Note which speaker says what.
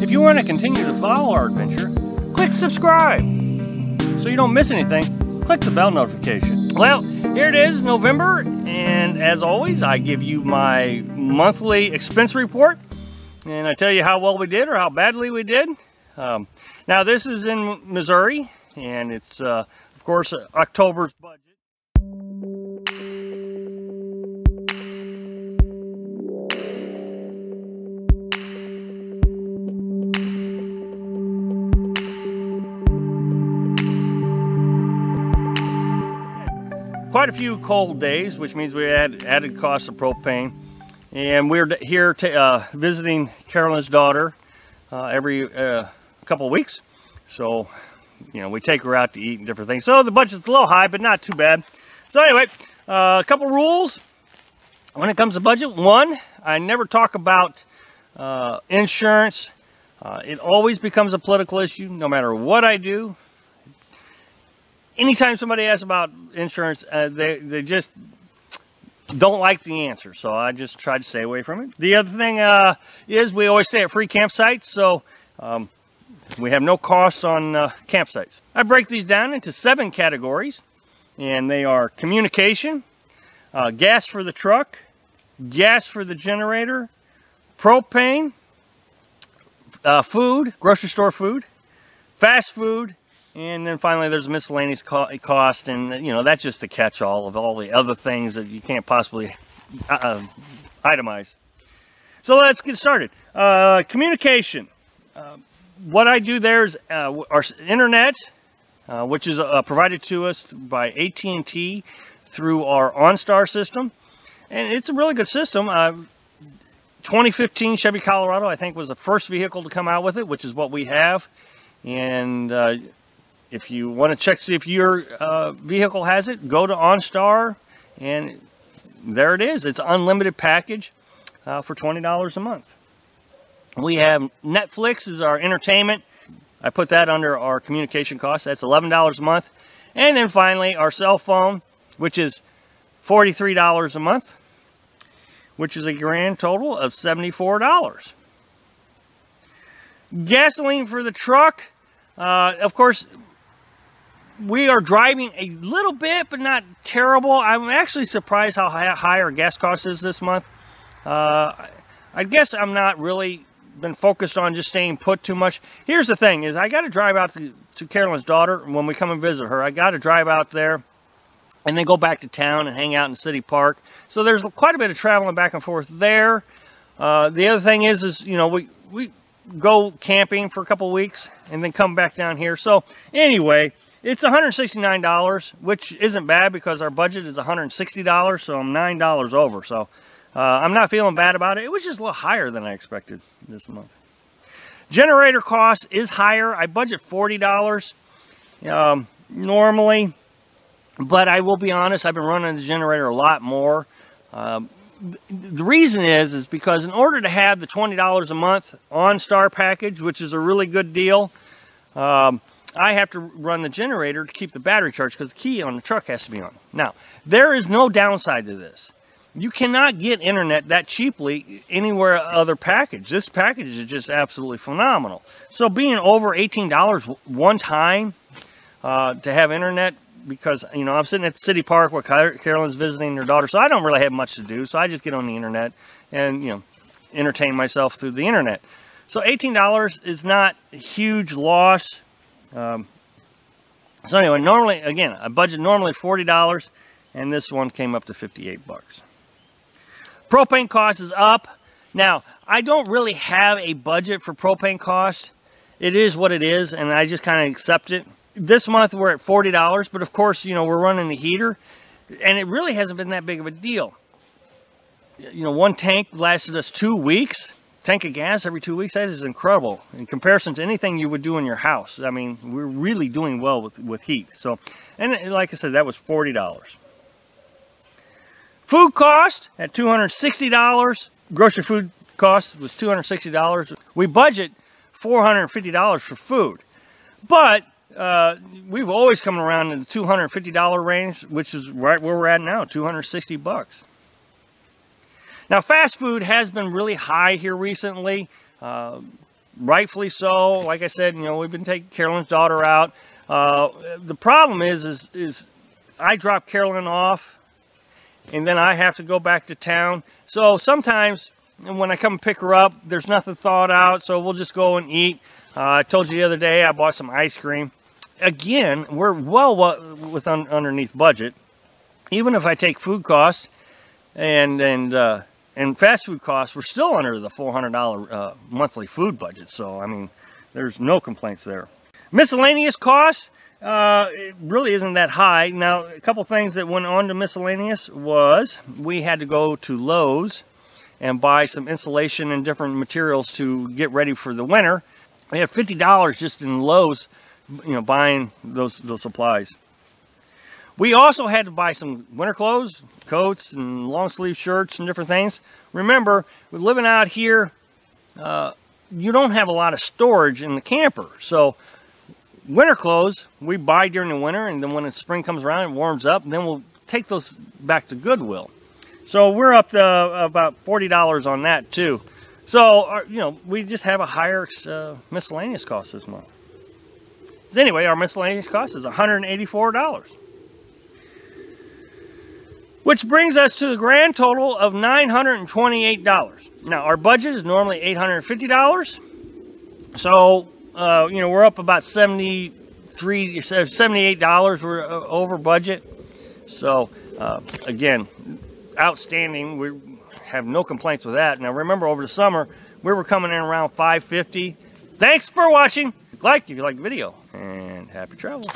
Speaker 1: If you want to continue to follow our adventure, click subscribe. So you don't miss anything, click the bell notification. Well, here it is, November, and as always, I give you my monthly expense report, and I tell you how well we did or how badly we did. Now, this is in Missouri, and it's, of course, October's budget. Quite a few cold days, which means we had added costs of propane, and we're here visiting Carolyn's daughter every couple of weeks. So, you know, we take her out to eat and different things. So the budget's a little high, but not too bad. So anyway, a couple rules when it comes to budget. One, I never talk about insurance. It always becomes a political issue, no matter what I do. Anytime somebody asks about insurance, they just don't like the answer, so I just try to stay away from it. The other thing is we always stay at free campsites, so we have no cost on campsites. I break these down into 7 categories, and they are communication, gas for the truck, gas for the generator, propane, food, grocery store food, fast food, and then finally there's a miscellaneous cost, and you know, that's just the catch-all of all the other things that you can't possibly itemize. So let's get started. Communication. What I do there is our internet, which is provided to us by AT&T through our OnStar system, and it's a really good system. 2015 Chevy Colorado, I think, was the first vehicle to come out with it, which is what we have. And if you want to check to see if your vehicle has it, go to OnStar, and there it is. It's an unlimited package for $20 a month. We have Netflix is our entertainment. I put that under our communication costs. That's $11 a month. And then finally, our cell phone, which is $43 a month, which is a grand total of $74. Gasoline for the truck. Of course, we are driving a little bit, but not terrible. I'm actually surprised how high our gas cost is this month. I guess I'm not really been focused on just staying put too much. Here's the thing, is I got to drive out to Carolyn's daughter when we come and visit her. I got to drive out there and then go back to town and hang out in City Park. So there's quite a bit of traveling back and forth there. The other thing is you know, we go camping for a couple of weeks and then come back down here. So anyway, it's $169, which isn't bad because our budget is $160, so I'm $9 over. So I'm not feeling bad about it. It was just a little higher than I expected this month. Generator cost is higher. I budget $40 normally, but I will be honest, I've been running the generator a lot more. The reason is because in order to have the $20 a month OnStar package, which is a really good deal, I have to run the generator to keep the battery charged because the key on the truck has to be on. Now, there is no downside to this. You cannot get internet that cheaply anywhere other package. This package is just absolutely phenomenal. So being over $18 one time to have internet, because, you know, I'm sitting at the City Park where Carolyn's visiting her daughter, so I don't really have much to do. So I just get on the internet and, you know, entertain myself through the internet. So $18 is not a huge loss. So anyway, normally, again, I budget normally $40, and this one came up to $58. Propane cost is up. Now, I don't really have a budget for propane cost. It is what it is, and I just kind of accept it. This month we're at $40, but of course, you know, we're running the heater, and it really hasn't been that big of a deal. You know, one tank lasted us 2 weeks. Tank of gas every 2 weeks, that is incredible in comparison to anything you would do in your house. I mean, we're really doing well with heat. So, and like I said, that was $40. Food cost at $260. Grocery food cost was $260. We budget $450 for food, but we've always come around in the $250 range, which is right where we're at now, $260. Now, fast food has been really high here recently. rightfully so. Like I said, you know, we've been taking Carolyn's daughter out. The problem is I drop Carolyn off, and then I have to go back to town. So sometimes when I come and pick her up, there's nothing thawed out, so we'll just go and eat. I told you the other day I bought some ice cream. Again, we're well underneath budget. Even if I take food costs and fast food costs, we're still under the $400 monthly food budget. So I mean, there's no complaints there. Miscellaneous costs, it really isn't that high. Now, a couple things that went on to miscellaneous was we had to go to Lowe's and buy some insulation and different materials to get ready for the winter. We had $50 just in Lowe's, you know, buying those supplies. We also had to buy some winter clothes, coats and long sleeve shirts and different things. Remember, we're living out here, you don't have a lot of storage in the camper. So winter clothes we buy during the winter, and then when the spring comes around, it warms up, and then we'll take those back to Goodwill. So we're up to about $40 on that too. So, you know, we just have a higher miscellaneous cost this month. Anyway, our miscellaneous cost is $184. Which brings us to the grand total of $928. Now, our budget is normally $850. So, you know, we're up about $78. We're over budget. So, again, outstanding. We have no complaints with that. Now, remember, over the summer, we were coming in around $550. Thanks for watching. If you liked the video, and happy travel.